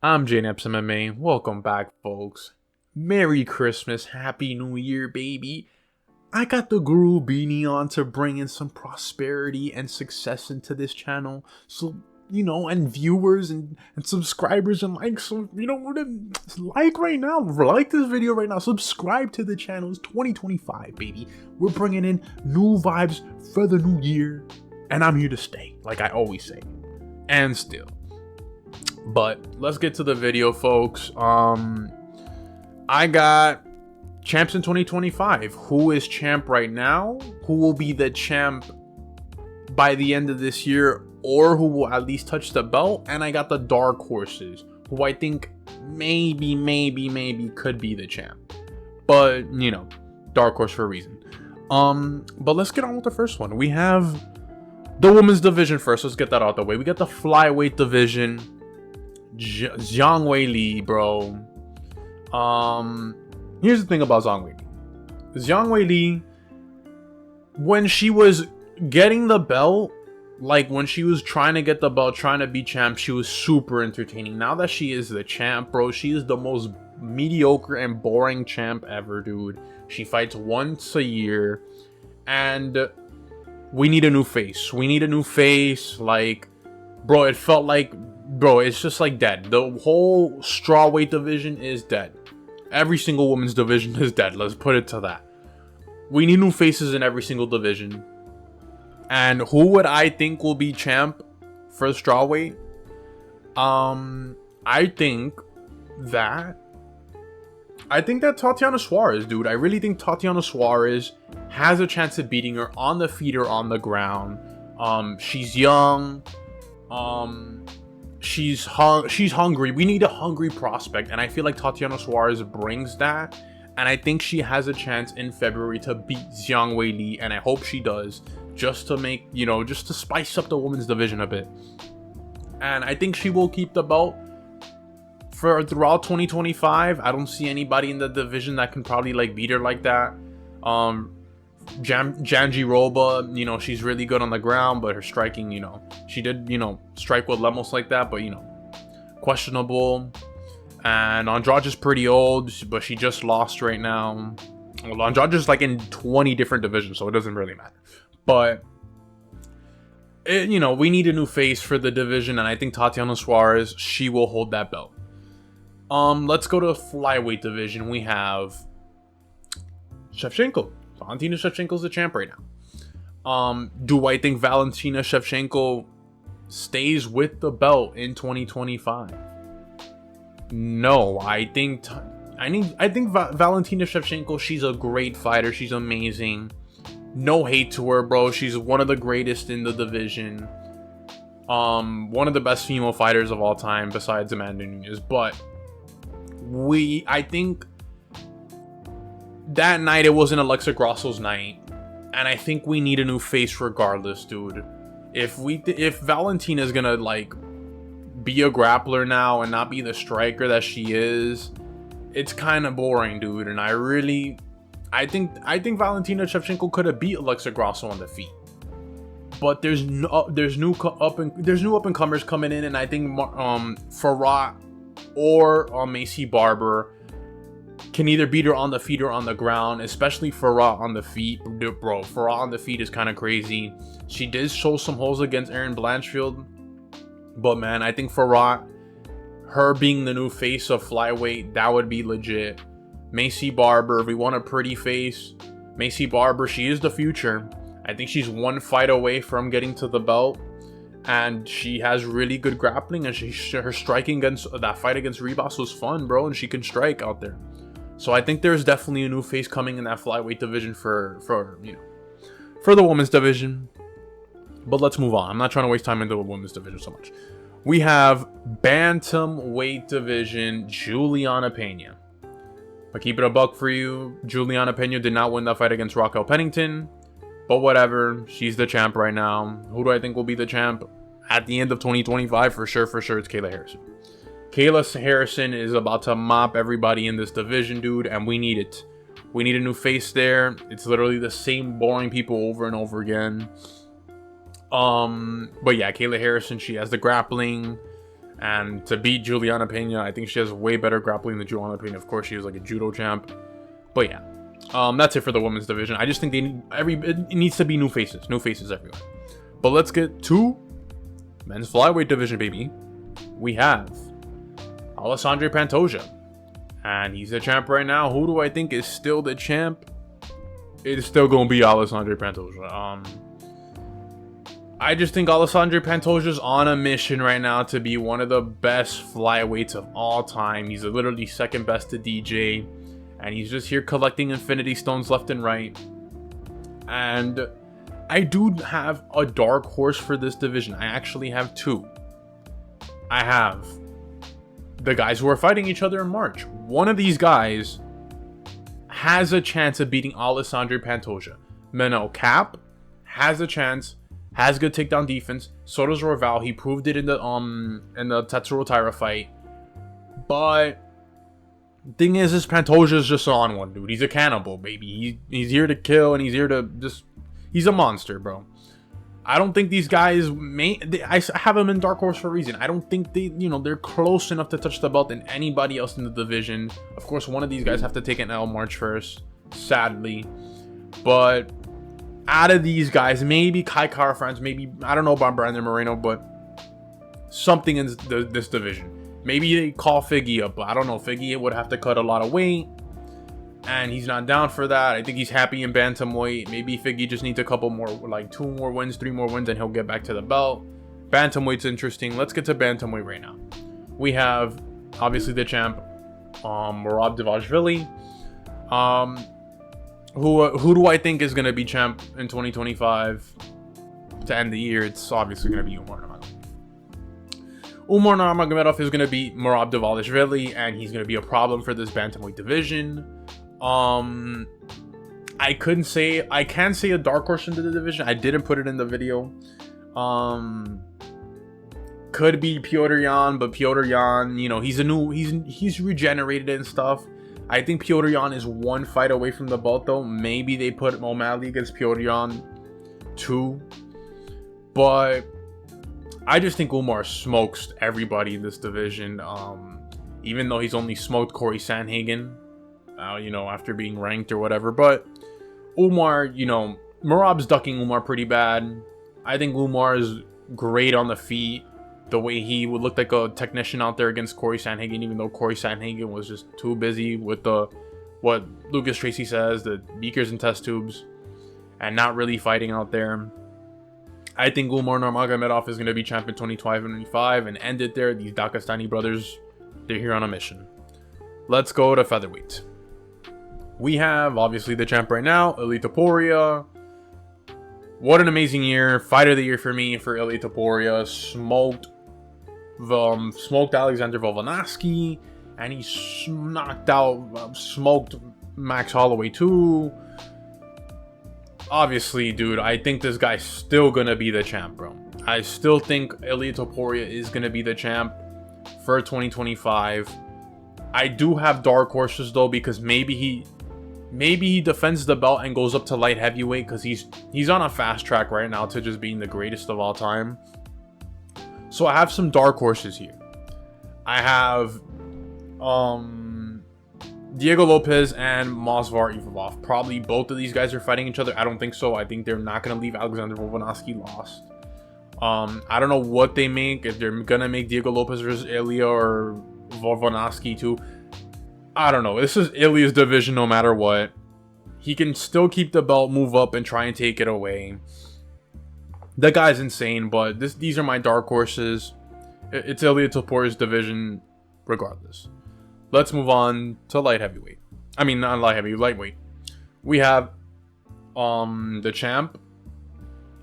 I'm Jane Epps MMA. Welcome back, folks. Merry Christmas, Happy New Year, baby. I got the Guru beanie on to bring in some prosperity and success into this channel. So, and viewers and subscribers and likes. So, like right now, like this video right now, subscribe to the channel. It's 2025, baby. We're bringing in new vibes for the new year. And I'm here to stay, like I always say. And still. But let's get to the video, folks. I got champs in 2025. Who is champ right now? Who will be the champ by the end of this year, or who will at least touch the belt? And I got the dark horses, who I think maybe could be the champ. But dark horse for a reason. But let's get on with the first one. We have the women's division first. Let's get that out the way. We got the flyweight division. Zhang Weili, bro. Here's the thing about Zhang Weili. Zhang Weili, when she was getting the belt, like when she was trying to get the belt, trying to be champ, she was super entertaining. Now that she is the champ, bro, she is the most mediocre and boring champ ever, dude. She fights once a year, and we need a new face. We need a new face. Like, bro, it felt like, bro, it's just like dead. The whole strawweight division is dead. Every single women's division is dead. Let's put it to that. We need new faces in every single division. And who would I think will be champ for strawweight? I think that Tatiana Suarez, dude. I really think Tatiana Suarez has a chance of beating her on the feet or on the ground. She's young. She's hungry. We need a hungry prospect, and I feel like Tatiana Suarez brings that. And I think she has a chance in February to beat Zhang Weili, and I hope she does, just to make, just to spice up the women's division a bit. And I think she will keep the belt for throughout 2025. I don't see anybody in the division that can probably beat her like that. Jandiroba, she's really good on the ground, but her striking, she did, strike with Lemos like that, but, questionable. And Andrade is pretty old, but she just lost right now. Well, Andrade is in 20 different divisions, so it doesn't really matter. But, we need a new face for the division, and I think Tatiana Suarez, she will hold that belt. Let's go to the flyweight division. We have Shevchenko. Valentina Shevchenko's the champ right now. Do I think Valentina Shevchenko stays with the belt in 2025? No, I think Valentina Shevchenko, she's a great fighter. She's amazing. No hate to her, bro. She's one of the greatest in the division. One of the best female fighters of all time besides Amanda Nunes. But I think that night it wasn't Alexa Grasso's night, and I think we need a new face regardless, dude. If Valentina's gonna be a grappler now and not be the striker that she is, it's kind of boring, dude. And I think Valentina Shevchenko could have beat Alexa Grasso on the feet, but there's new up and comers coming in, and I think Farah or Maycee Barber can either beat her on the feet or on the ground, especially Farah on the feet. Bro, Farah on the feet is kind of crazy. She did show some holes against Erin Blanchfield, but man, I think Farah, her being the new face of flyweight, that would be legit. Maycee Barber, if we want a pretty face, Maycee Barber, she is the future. I think she's one fight away from getting to the belt, and she has really good grappling, and her striking against that fight against Ribas was fun, bro, and she can strike out there. So I think there's definitely a new face coming in that flyweight division for the women's division. But let's move on. I'm not trying to waste time into the women's division so much. We have bantamweight division, Juliana Pena. I keep it a buck for you. Juliana Pena did not win that fight against Raquel Pennington, but whatever. She's the champ right now. Who do I think will be the champ at the end of 2025? For sure, it's Kayla Harrison. Kayla Harrison is about to mop everybody in this division, dude, and we need it. We need a new face there. It's literally the same boring people over and over again. But yeah, Kayla Harrison, she has the grappling, And to beat Juliana Pena, I think she has way better grappling than Juliana Pena. Of course, she was like a judo champ. But yeah, that's it for the women's division. I just think it needs to be new faces everywhere. But let's get to men's flyweight division, baby. We have Alessandro Pantoja, and he's the champ right now. Who do I think is still the champ? It's still gonna be Alessandro Pantoja. I just think Alessandro Pantoja's on a mission right now to be one of the best flyweights of all time. He's literally second best to DJ, and he's just here collecting Infinity Stones left and right. And I do have a dark horse for this division. I actually have two. I have the guys who are fighting each other in March. One of these guys has a chance of beating Alessandro Pantoja. Manel Cap has a chance. Has good takedown defense. So does Royval. He proved it in the Tatsuro Taira fight. But thing is Pantoja's just on one, dude. He's a cannibal, baby. He's here to kill, and he's here to just... He's a monster, bro. I don't think these guys I have them in dark horse for a reason. I don't think they're close enough to touch the belt than anybody else in the division. Of course, one of these guys have to take an L March 1st, sadly. But out of these guys, maybe Kai Kara France, maybe, I don't know about Brandon Moreno, but something in this division. Maybe they call Figgy up, but I don't know. Figgy would have to cut a lot of weight, and he's not down for that. I think he's happy in bantamweight. Maybe Figgy just needs a couple more, like 2 more wins, 3 more wins, and he'll get back to the belt. Bantamweight's interesting. Let's get to bantamweight right now. We have, obviously, the champ, Merab Dvalishvili. Who do I think is going to be champ in 2025 to end the year? It's obviously going to be Umar Nurmagomedov. Umar Nurmagomedov is going to beat Merab Dvalishvili, and he's going to be a problem for this bantamweight division. I can't say a dark horse into the division. I didn't put it in the video. Could be Petr Yan, but Petr Yan, he's regenerated and stuff. I think Petr Yan is 1 fight away from the belt, though. Maybe they put O'Malley against Petr Yan 2. But I just think Umar smokes everybody in this division. Even though he's only smoked Corey Sandhagen, after being ranked or whatever. But Umar, Merab's ducking Umar pretty bad. I think Umar is great on the feet. The way he would look like a technician out there against Corey Sandhagen, even though Corey Sandhagen was just too busy with what Lucas Tracy says, the beakers and test tubes, and not really fighting out there. I think Umar Nurmagomedov is going to be champion 2025 and end it there. These Daghestani brothers, they're here on a mission. Let's go to featherweight. We have, obviously, the champ right now, Ilia Topuria. What an amazing year. Fight of the year for me for Ilia Topuria. Smoked Alexander Volkanovski, and he smoked Max Holloway too. Obviously, dude, I think this guy's still gonna be the champ, bro. I still think Ilia Topuria is gonna be the champ for 2025. I do have dark horses though, because maybe he defends the belt and goes up to light heavyweight, because he's on a fast track right now to just being the greatest of all time. So I have some dark horses here. I have Diego Lopez and Movsar Evloev. Probably both of these guys are fighting each other. I don't think so. I think they're not going to leave Alexander Volkanovski lost. I don't know what they make. If they're going to make Diego Lopez versus Ilia or Volkanovski too. I don't know. This is Ilia's division no matter what. He can still keep the belt, move up, and try and take it away. The guy's insane, but these are my dark horses. It's Ilia Topuria's division regardless. Let's move on to light heavyweight. I mean, not light heavyweight, lightweight. We have the champ,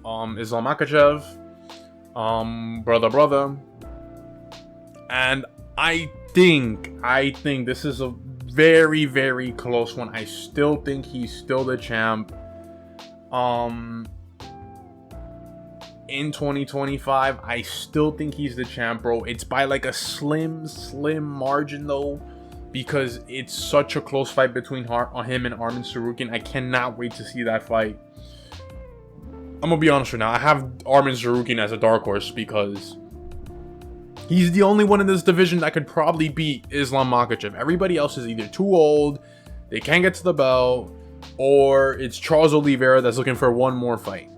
Islam Makhachev, brother. And I think this is a very, very close one. I still think he's still the champ. In 2025, I still think he's the champ, bro. It's by like a slim margin though, because it's such a close fight between him and Arman Tsarukyan. I cannot wait to see that fight. I'm gonna be honest right now. I have Arman Tsarukyan as a dark horse because He's the only one in this division that could probably beat Islam Makhachev. Everybody else is either too old, they can't get to the belt, or it's Charles Oliveira that's looking for one more fight.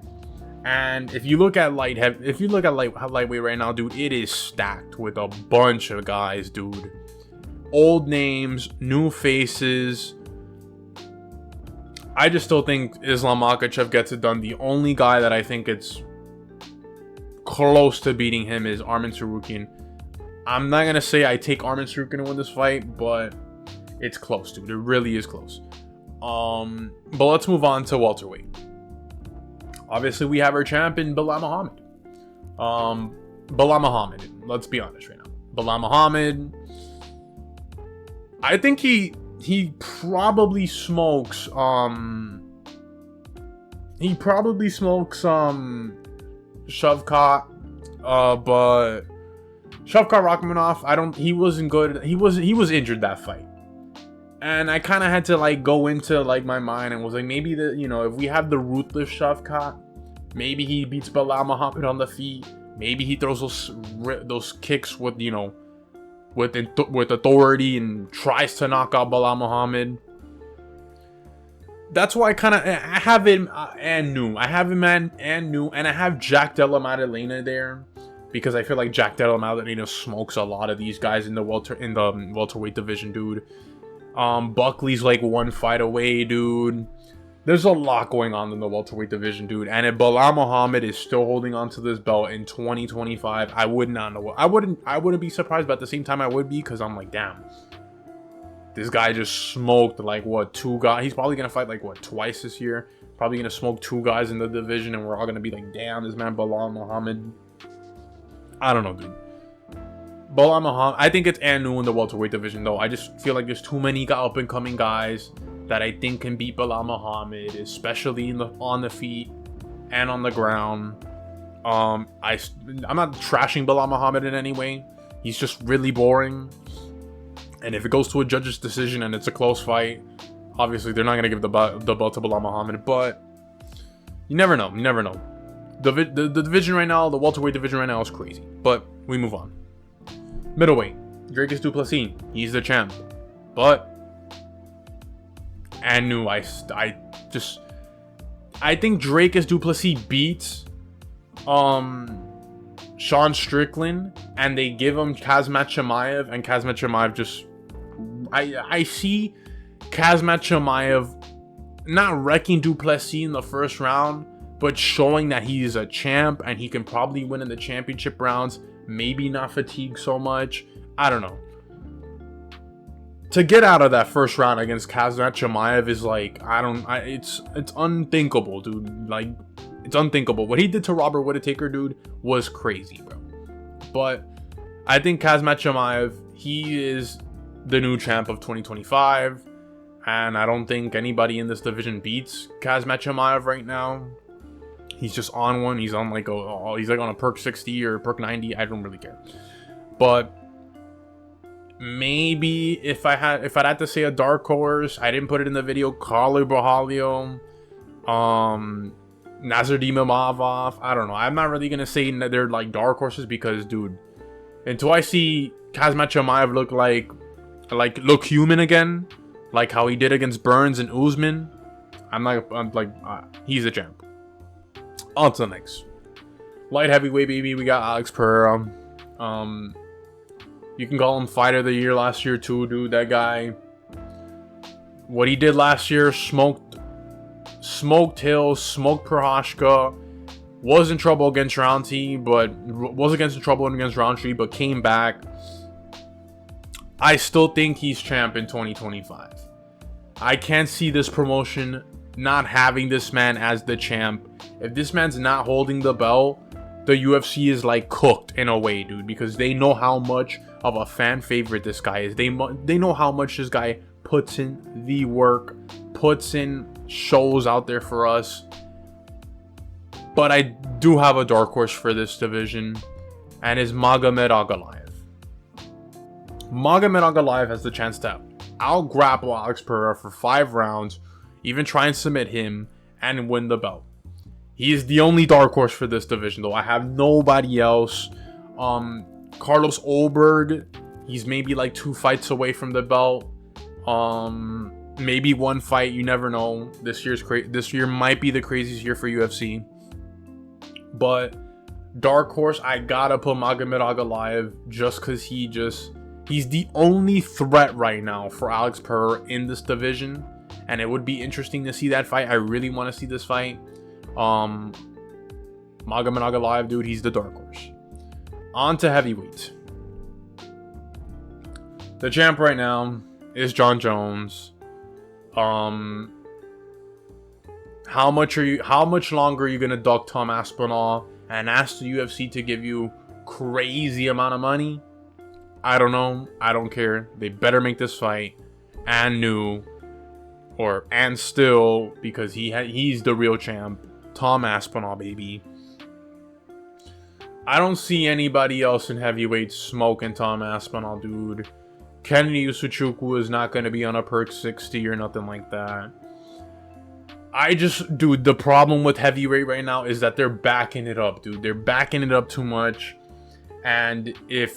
And if you look at lightweight right now, dude, it is stacked with a bunch of guys, dude. Old names, new faces. I just still think Islam Makhachev gets it done. The only guy that I think it's close to beating him is Arman Tsarukyan. I'm not going to say I take Arman Tsarukyan to win this fight, but it's close, dude. It really is close. But let's move on to welterweight. Obviously, we have our champion, Belal Muhammad. Belal Muhammad, let's be honest right now. Belal Muhammad, I think he probably smokes Shavkat, but Shavkat Rakhmonov, he wasn't good. He was injured that fight. And I kind of had to like go into like my mind and was like, maybe if we have the ruthless Shavkat, maybe he beats Belal Muhammad on the feet. Maybe he throws those kicks with with authority and tries to knock out Belal Muhammad. That's why I have him and new. I have him and new, and I have Jack Della Maddalena there because I feel like Jack Della Maddalena smokes a lot of these guys in the welterweight division, dude. Buckley's like one fight away, dude. There's a lot going on in the welterweight division, dude. And if Belal Muhammad is still holding on to this belt in 2025, I would not know. I wouldn't be surprised, but at the same time I would be, because I'm like, damn. This guy just smoked like what, 2 guys? He's probably gonna fight like what, twice this year. Probably gonna smoke 2 guys in the division, and we're all gonna be like, damn, this man Belal Muhammad. I don't know, dude. Belal Muhammad, I think it's Anu in the welterweight division though. I just feel like there's too many up and coming guys that I think can beat Belal Muhammad, especially on the feet and on the ground. I'm not trashing Belal Muhammad in any way. He's just really boring. And if it goes to a judge's decision and it's a close fight, obviously they're not gonna give the belt to Belal Muhammad. But you never know. You never know. The division right now, the welterweight division right now is crazy. But we move on. Middleweight, Dricus Du Plessis. He's the champ. But Anu, I think Dricus Du Plessis beats Sean Strickland, and they give him Kazmat Chimaev, and Kazmat Chimaev just I see Kazmat Chimaev not wrecking Du Plessis in the first round, but showing that he is a champ and he can probably win in the championship rounds. Maybe not fatigue so much. I don't know. To get out of that first round against Kazmat Chimaev is like, it's unthinkable, dude. Like, it's unthinkable. What he did to Robert Whittaker, dude, was crazy, bro. But I think Kazmat Chimaev, he is the new champ of 2025. And I don't think anybody in this division beats Kazmat Chimaev right now. He's just on one. He's on like he's like on a perk 60 or perk 90. I don't really care. But maybe if I'd had to say a dark horse, I didn't put it in the video. Carlo Borralho, Nasruddin Imavov. I don't know. I'm not really gonna say that they're like dark horses because, dude, until I see Kazmat Chimaev look human again, like how he did against Burns and Usman, he's a champ. On to the next. Light heavyweight, baby. We got Alex Pereira. You can call him fighter of the year last year too, dude. That guy, what he did last year, smoked Hill, smoked Prochazka, was in trouble against Roundtree, but came back. I still think he's champ in 2025. I can't see this promotion not having this man as the champ. If this man's not holding the belt, the UFC is like cooked in a way, dude, because they know how much of a fan favorite this guy is. They know how much this guy puts in the work, puts in shows out there for us. But I do have a dark horse for this division, and is Magomed Ankalaev. Magomed Ankalaev has the chance to out-grapple Alex Pereira for 5 rounds, even try and submit him, and win the belt. He is the only dark horse for this division, though. I have nobody else. Carlos Ulberg, he's maybe like 2 fights away from the belt. Maybe 1 fight, you never know. This year might be the craziest year for UFC. But dark horse, I gotta put Magomed Ankalaev just because he's the only threat right now for Alex Pereira in this division. And it would be interesting to see that fight. I really want to see this fight. Magomed Ankalaev, dude, he's the dark horse. On to heavyweight. The champ right now is Jon Jones. How much longer are you gonna duck Tom Aspinall and ask the UFC to give you crazy amount of money? I don't know. I don't care. They better make this fight and still, because he's the real champ. Tom Aspinall, baby. I don't see anybody else in heavyweight smoking Tom Aspinall, dude. Kennedy Usuchukwu is not going to be on a perk 60 or nothing like that. Dude, the problem with heavyweight right now is that they're backing it up, dude. They're backing it up too much. And if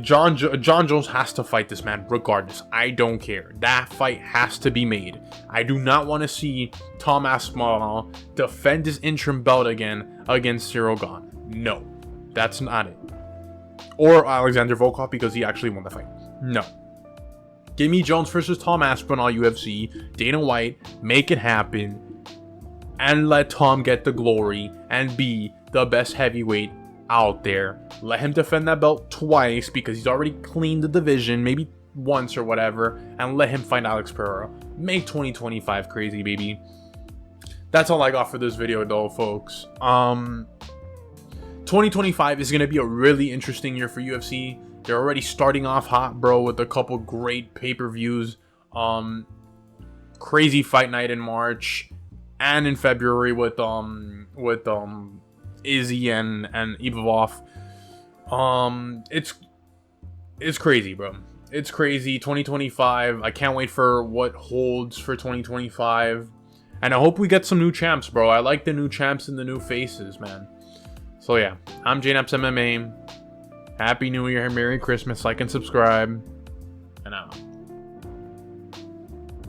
Jon Jones has to fight this man regardless, I don't care. That fight has to be made. I do not want to see Tom Aspinall defend his interim belt again against Ciryl Gane. No, that's not it. Or Alexander Volkov, because he actually won the fight. No. Give me Jones versus Tom Aspinall, UFC. Dana White, make it happen. And let Tom get the glory and be the best heavyweight out there. Let him defend that belt twice, because he's already cleaned the division, maybe once or whatever. And let him fight Alex Pereira. Make 2025 crazy, baby. That's all I got for this video, though, folks. 2025 is going to be a really interesting year for UFC. They're already starting off hot, bro, with a couple great pay-per-views. Crazy fight night in March and in February with Izzy and Ibov. It's crazy, bro. It's crazy. 2025. I can't wait for what holds for 2025. And I hope we get some new champs, bro. I like the new champs and the new faces, man. So yeah, I'm JNaps MMA. Happy New Year, Merry Christmas, like and subscribe, and out.